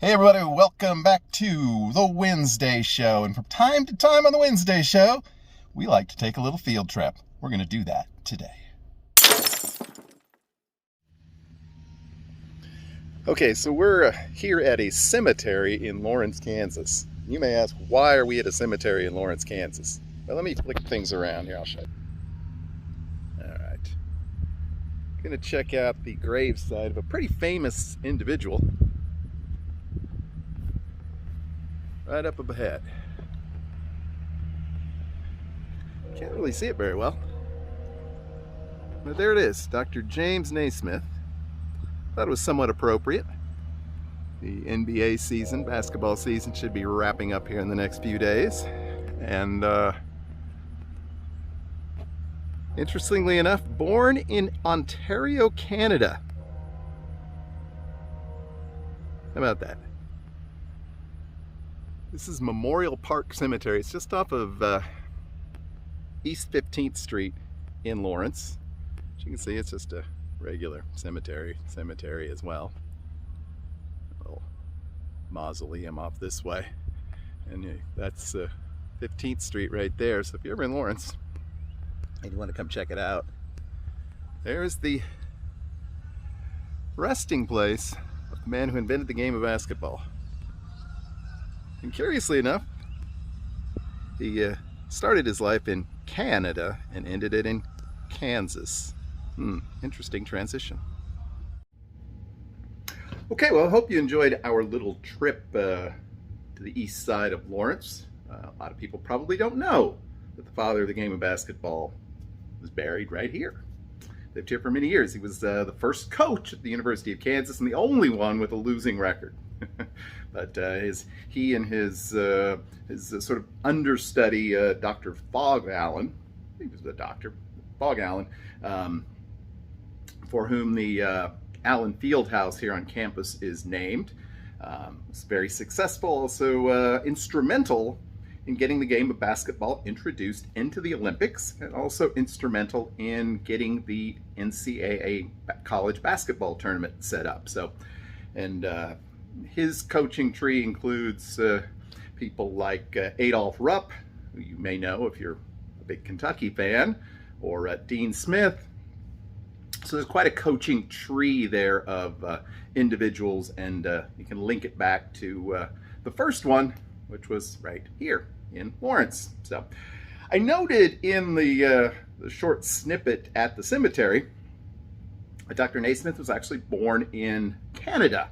Hey everybody, welcome back to the Wednesday Show. And from time to time on the Wednesday Show, we like to take a little field trip. We're going to do that today. Okay, so we're here at a cemetery in Lawrence, Kansas. You may ask, why are we at a cemetery in Lawrence, Kansas? Well, let me flick things around here. I'll show you. All right. Going to check out the gravesite of a pretty famous individual right up ahead. Can't really see it very well, but there it is, Dr. James Naismith. Thought it was somewhat appropriate. The NBA season, basketball season, should be wrapping up here in the next few days, and interestingly enough, born in Ontario, Canada. How about that? This is Memorial Park Cemetery. It's just off of East 15th Street in Lawrence. As you can see, it's just a regular cemetery as well. A little mausoleum off this way. And that's 15th Street right there. So if you're ever in Lawrence and you want to come check it out, there's the resting place of the man who invented the game of basketball. And curiously enough, he started his life in Canada and ended it in Kansas. Interesting transition. Okay, well, I hope you enjoyed our little trip to the east side of Lawrence. A lot of people probably don't know that the father of the game of basketball was buried right here. Lived here for many years. He was the first coach at the University of Kansas and the only one with a losing record. But he and his sort of understudy, Dr. Fog Allen, I think he was a doctor, Fog Allen, for whom the Allen Fieldhouse here on campus is named. Was very successful, also instrumental in getting the game of basketball introduced into the Olympics, and also instrumental in getting the NCAA college basketball tournament set up. So, and his coaching tree includes people like Adolph Rupp, who you may know if you're a big Kentucky fan, or Dean Smith. So there's quite a coaching tree there of individuals, and you can link it back to the first one, which was right here in Lawrence. So I noted in the short snippet at the cemetery that Dr. Naismith was actually born in Canada.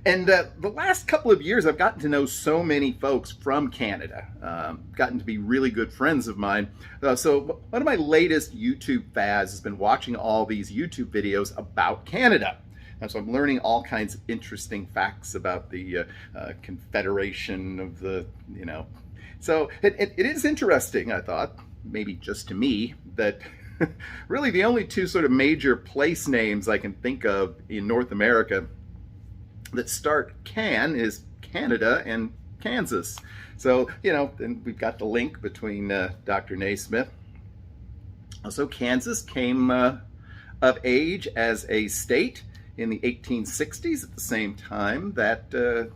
And the last couple of years, I've gotten to know so many folks from Canada, gotten to be really good friends of mine. So one of my latest YouTube fads has been watching all these YouTube videos about Canada. And so I'm learning all kinds of interesting facts about the Confederation of the, So it is interesting, I thought, maybe just to me, that really the only two sort of major place names I can think of in North America that start can is Canada and Kansas. So, then we've got the link between Dr. Naismith. Also, Kansas came of age as a state in the 1860s at the same time that the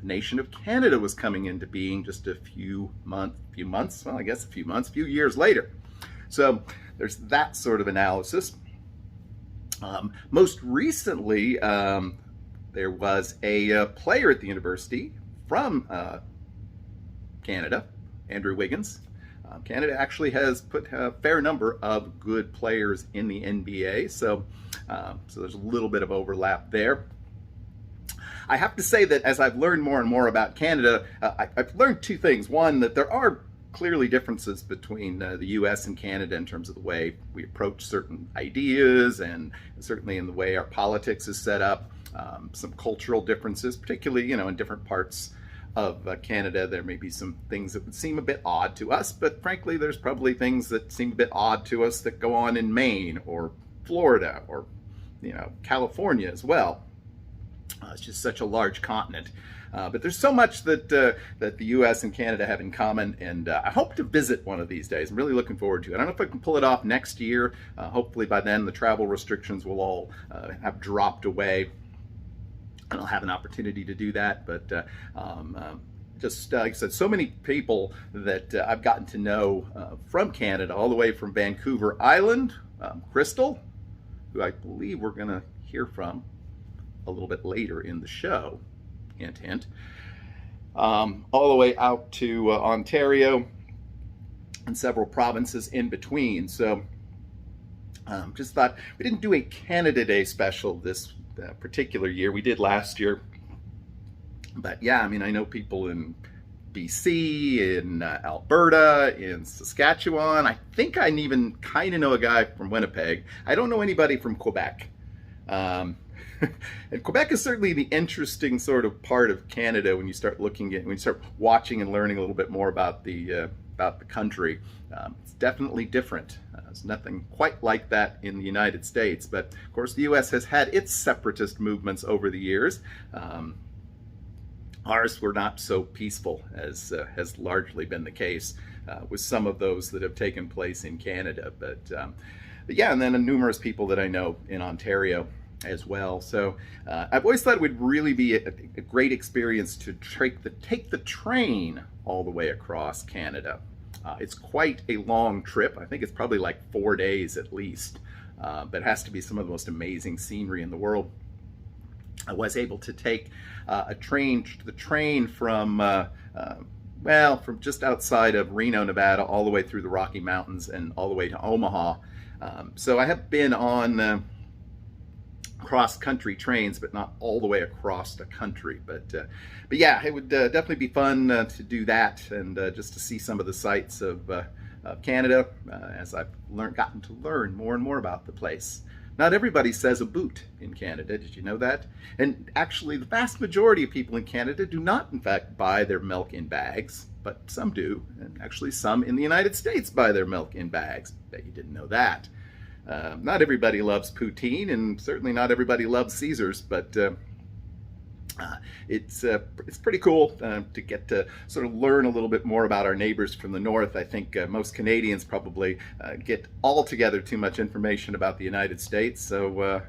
nation of Canada was coming into being, just a few years later. So there's that sort of analysis. Most recently, there was a player at the university from Canada, Andrew Wiggins. Canada actually has put a fair number of good players in the NBA, so there's a little bit of overlap there. I have to say that as I've learned more and more about Canada, I've learned two things. One, that there are clearly differences between the US and Canada in terms of the way we approach certain ideas, and certainly in the way our politics is set up. Some cultural differences, particularly, in different parts of Canada. There may be some things that would seem a bit odd to us, but frankly, there's probably things that seem a bit odd to us that go on in Maine or Florida or, California as well. It's just such a large continent. But there's so much that the U.S. and Canada have in common, and I hope to visit one of these days. I'm really looking forward to it. I don't know if I can pull it off next year. Hopefully by then the travel restrictions will all have dropped away. and I'll have an opportunity to do that. But just like I said, so many people that I've gotten to know from Canada, all the way from Vancouver Island. Crystal, who I believe we're going to hear from a little bit later in the show, hint, hint, all the way out to Ontario and several provinces in between. So just thought we didn't do a Canada Day special this particular year. We did last year. But yeah, I mean, I know people in BC, in Alberta, in Saskatchewan. I think I even kind of know a guy from Winnipeg. I don't know anybody from Quebec. And Quebec is certainly the interesting sort of part of Canada when you start when you start watching and learning a little bit more about the country. It's definitely different. There's nothing quite like that in the United States, but of course the U.S. has had its separatist movements over the years. Ours were not so peaceful as has largely been the case with some of those that have taken place in Canada. But yeah, and then numerous people that I know in Ontario as well. So I've always thought it would really be a great experience to take the train all the way across Canada. It's quite a long trip. I think it's probably like 4 days at least, but it has to be some of the most amazing scenery in the world. I was able to take the train from from just outside of Reno, Nevada, all the way through the Rocky Mountains and all the way to Omaha. So I have been on cross-country trains, but not all the way across the country. But yeah, it would definitely be fun to do that and just to see some of the sights of Canada as I've gotten to learn more and more about the place. Not everybody says a boot in Canada. Did you know that? And actually, the vast majority of people in Canada do not, in fact, buy their milk in bags, but some do. And actually, some in the United States buy their milk in bags. Bet you didn't know that. Not everybody loves poutine, and certainly not everybody loves Caesars, but it's pretty cool to get to sort of learn a little bit more about our neighbors from the north. I think most Canadians probably get altogether too much information about the United States, so we're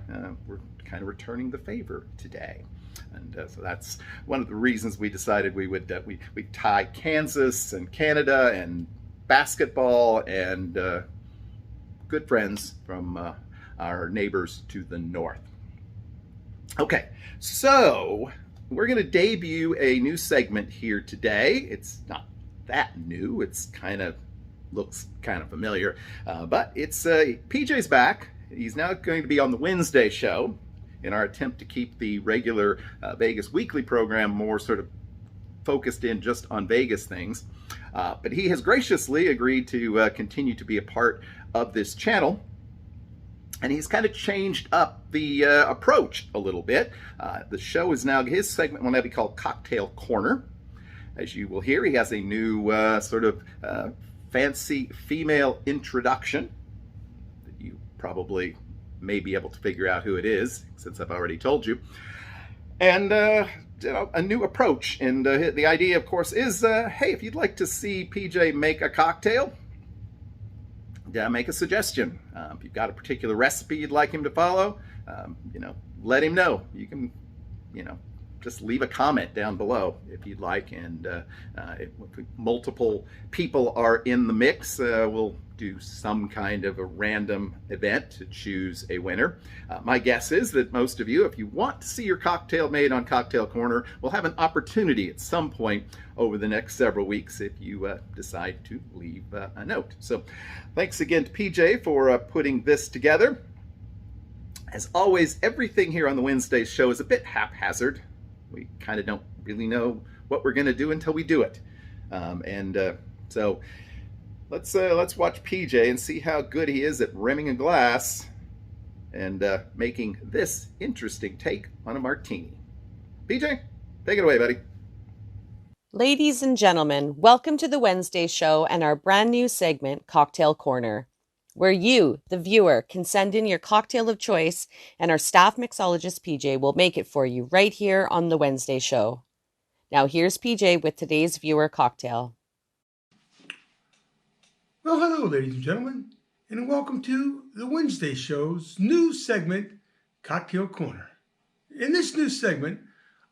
kind of returning the favor today. And so that's one of the reasons we decided we would we tie Kansas and Canada and basketball and good friends from our neighbors to the north. Okay, so we're going to debut a new segment here today. It's not that new. It's looks kind of familiar, but it's PJ's back. He's now going to be on the Wednesday show in our attempt to keep the regular Vegas Weekly program more sort of focused in just on Vegas things. But he has graciously agreed to continue to be a part of this channel. And he's kind of changed up the approach a little bit. The show is now, his segment will now be called Cocktail Corner. As you will hear, he has a new sort of fancy female introduction that you probably may be able to figure out who it is, since I've already told you. And a new approach. And the idea, of course, is, hey, if you'd like to see PJ make a cocktail, make a suggestion. If you've got a particular recipe you'd like him to follow, let him know. You can, just leave a comment down below if you'd like. And if multiple people are in the mix, we'll do some kind of a random event to choose a winner. My guess is that most of you, if you want to see your cocktail made on Cocktail Corner, will have an opportunity at some point over the next several weeks if you decide to leave a note. So thanks again to PJ for putting this together. As always, everything here on the Wednesday show is a bit haphazard. We kind of don't really know what we're going to do until we do it. So let's watch PJ and see how good he is at rimming a glass and making this interesting take on a martini. PJ, take it away, buddy. Ladies and gentlemen, welcome to the Wednesday show and our brand new segment, Cocktail Corner, where you, the viewer, can send in your cocktail of choice and our staff mixologist PJ will make it for you right here on the Wednesday show. Now here's PJ with today's viewer cocktail. Well, hello, ladies and gentlemen, and welcome to the Wednesday show's new segment, Cocktail Corner. In this new segment,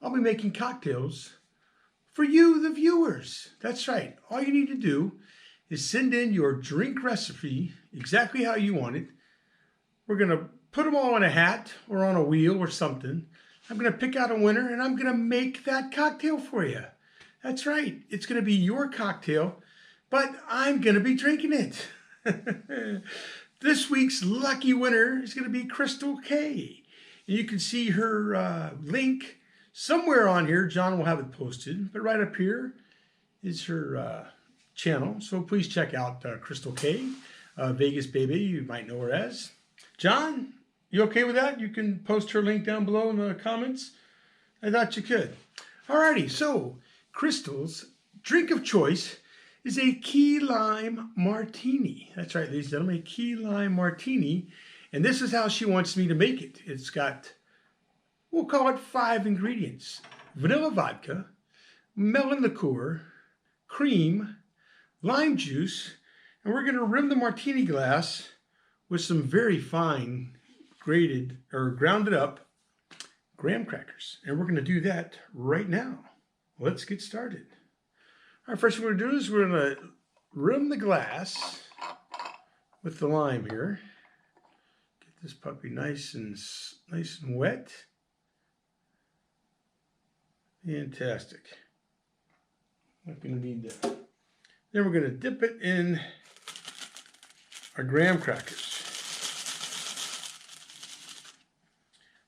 I'll be making cocktails for you, the viewers. That's right. All you need to do is send in your drink recipe exactly how you want it. We're going to put them all in a hat or on a wheel or something. I'm going to pick out a winner and I'm going to make that cocktail for you. That's right. It's going to be your cocktail, but I'm going to be drinking it. This week's lucky winner is going to be Crystal K. And you can see her link somewhere on here. John will have it posted, but right up here is her channel. So please check out Crystal K, Vegas Baby, you might know her as. John, you okay with that? You can post her link down below in the comments. I thought you could. Alrighty, so Crystal's drink of choice is a key lime martini. That's right, ladies and gentlemen, a key lime martini. And this is how she wants me to make it. It's got, we'll call it 5 ingredients: vanilla vodka, melon liqueur, cream, lime juice, and we're going to rim the martini glass with some very fine grated or grounded up graham crackers. And we're going to do that right now. Let's get started. All right, first what we're going to do is we're going to rim the glass with the lime here. Get this puppy nice and wet. Fantastic. Not going to need that. Then we're going to dip it in our graham crackers.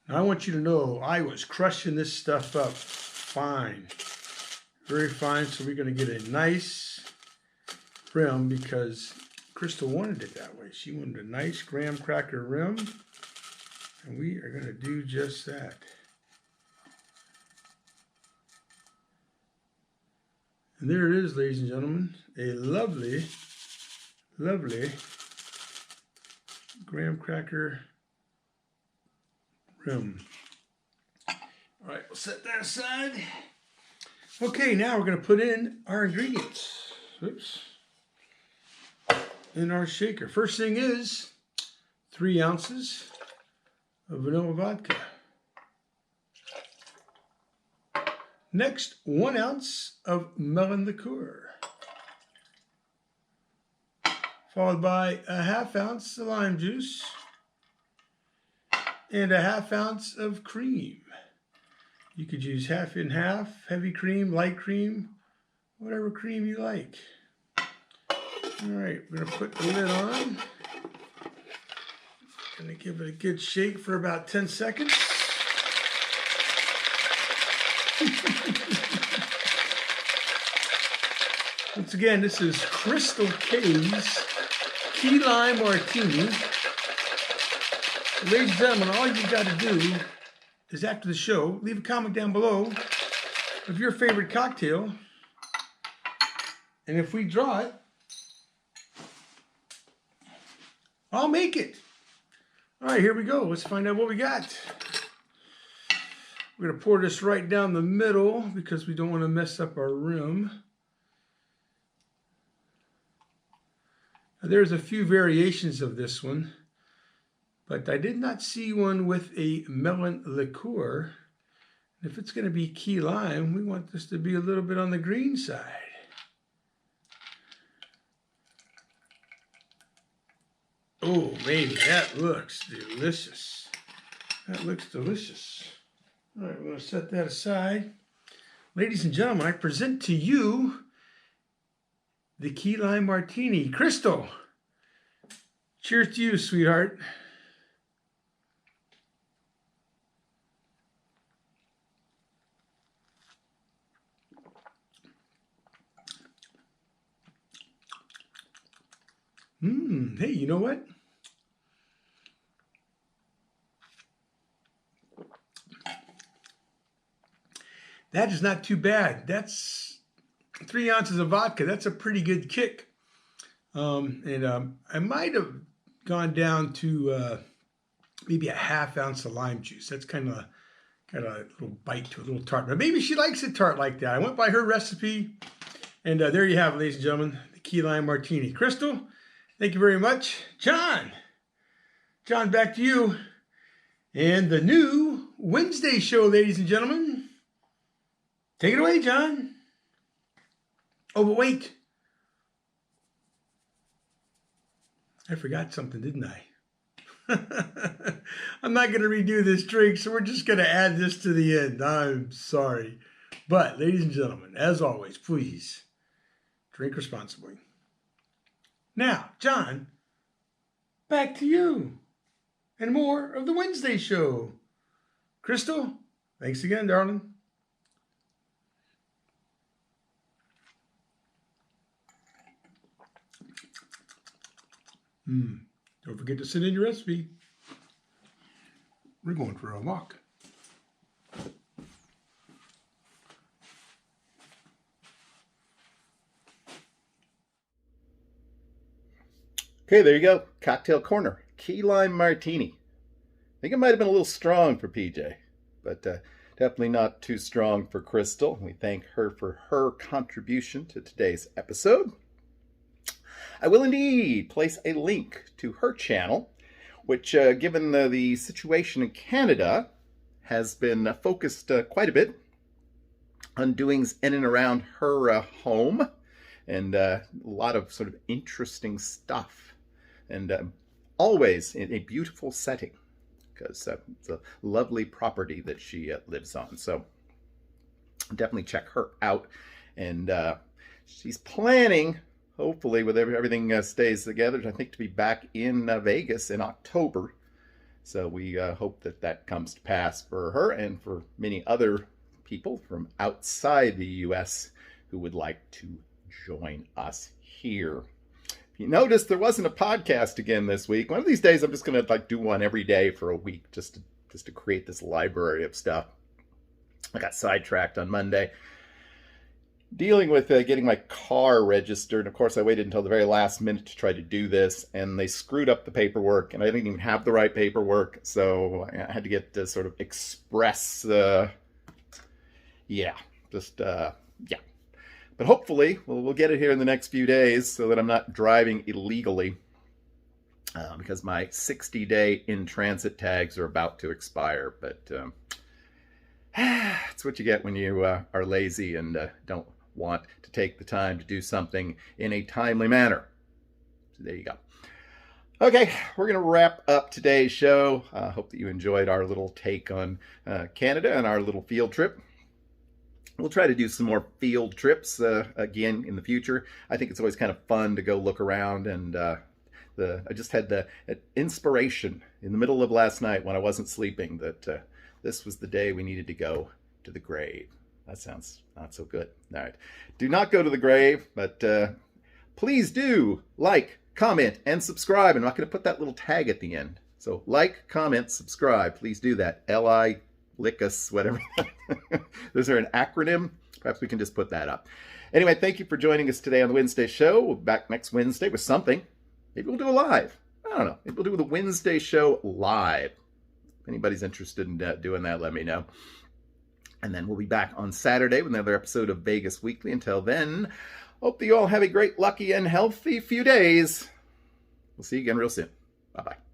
Now I want you to know I was crushing this stuff up fine. Very fine, so we're going to get a nice rim because Crystal wanted it that way. She wanted a nice graham cracker rim, and we are going to do just that. And there it is, ladies and gentlemen, a lovely, lovely graham cracker rim. All right, we'll set that aside. Okay, now we're going to put in our ingredients. Oops. In our shaker. First thing is 3 ounces of vanilla vodka. Next, 1 ounce of melon liqueur. Followed by a 1/2 ounce of lime juice and a 1/2 ounce of cream. You could use half and half, heavy cream, light cream, whatever cream you like. All right, we're going to put the lid on. Going to give it a good shake for about 10 seconds. Once again, this is Crystal K's Key Lime Martini. Ladies and gentlemen, all you got to do is after the show, leave a comment down below of your favorite cocktail. And if we draw it, I'll make it. All right, here we go. Let's find out what we got. We're going to pour this right down the middle because we don't want to mess up our rim. Now, there's a few variations of this one, but I did not see one with a melon liqueur. If it's going to be key lime, we want this to be a little bit on the green side. Oh, baby, that looks delicious. That looks delicious. All right, we're going to set that aside. Ladies and gentlemen, I present to you the Key Lime Martini. Crystal, cheers to you, sweetheart. Hey, you know what? That is not too bad. That's 3 ounces of vodka. That's a pretty good kick. I might have gone down to maybe a 1/2 ounce of lime juice. That's kind of got a little bite to it, a little tart. But maybe she likes it tart like that. I went by her recipe, and there you have it, ladies and gentlemen, the Key Lime Martini. Crystal, thank you very much. John, back to you. And the new Wednesday show, ladies and gentlemen. Take it away, John. Oh, but wait. I forgot something, didn't I? I'm not going to redo this drink, so we're just going to add this to the end. I'm sorry. But, ladies and gentlemen, as always, please drink responsibly. Now, John, back to you and more of the Wednesday show. Crystal, thanks again, darling. Don't forget to send in your recipe. We're going for a walk. Okay, there you go. Cocktail Corner. Key lime martini. I think it might have been a little strong for PJ, but definitely not too strong for Crystal. We thank her for her contribution to today's episode. I will indeed place a link to her channel, which, given the situation in Canada, has been focused quite a bit on doings in and around her home, and a lot of sort of interesting stuff. And always in a beautiful setting, because it's a lovely property that she lives on. So definitely check her out. And she's planning, hopefully, with everything stays together, I think to be back in Vegas in October. So we hope that that comes to pass for her and for many other people from outside the U.S. who would like to join us here. You notice there wasn't a podcast again this week. One of these days, I'm just going to do one every day for a week, just to create this library of stuff. I got sidetracked on Monday, dealing with getting my car registered. Of course, I waited until the very last minute to try to do this, and they screwed up the paperwork, and I didn't even have the right paperwork, so I had to get this sort of express, yeah. But hopefully, we'll get it here in the next few days so that I'm not driving illegally, because my 60-day in-transit tags are about to expire. But it's what you get when you are lazy and don't want to take the time to do something in a timely manner. So there you go. Okay, we're going to wrap up today's show. Hope that you enjoyed our little take on Canada and our little field trip. We'll try to do some more field trips again in the future. I think it's always kind of fun to go look around, and I just had the inspiration in the middle of last night when I wasn't sleeping that this was the day we needed to go to the grave. That sounds not so good. All right. Do not go to the grave, but please do like, comment, and subscribe. I'm not going to put that little tag at the end. So like, comment, subscribe. Please do that. L-I Lickus, whatever. Is there an acronym? Perhaps we can just put that up. Anyway, thank you for joining us today on the Wednesday show. We'll be back next Wednesday with something. Maybe we'll do a live. I don't know. Maybe we'll do the Wednesday show live. If anybody's interested in doing that, let me know. And then we'll be back on Saturday with another episode of Vegas Weekly. Until then, hope that you all have a great, lucky, and healthy few days. We'll see you again real soon. Bye-bye.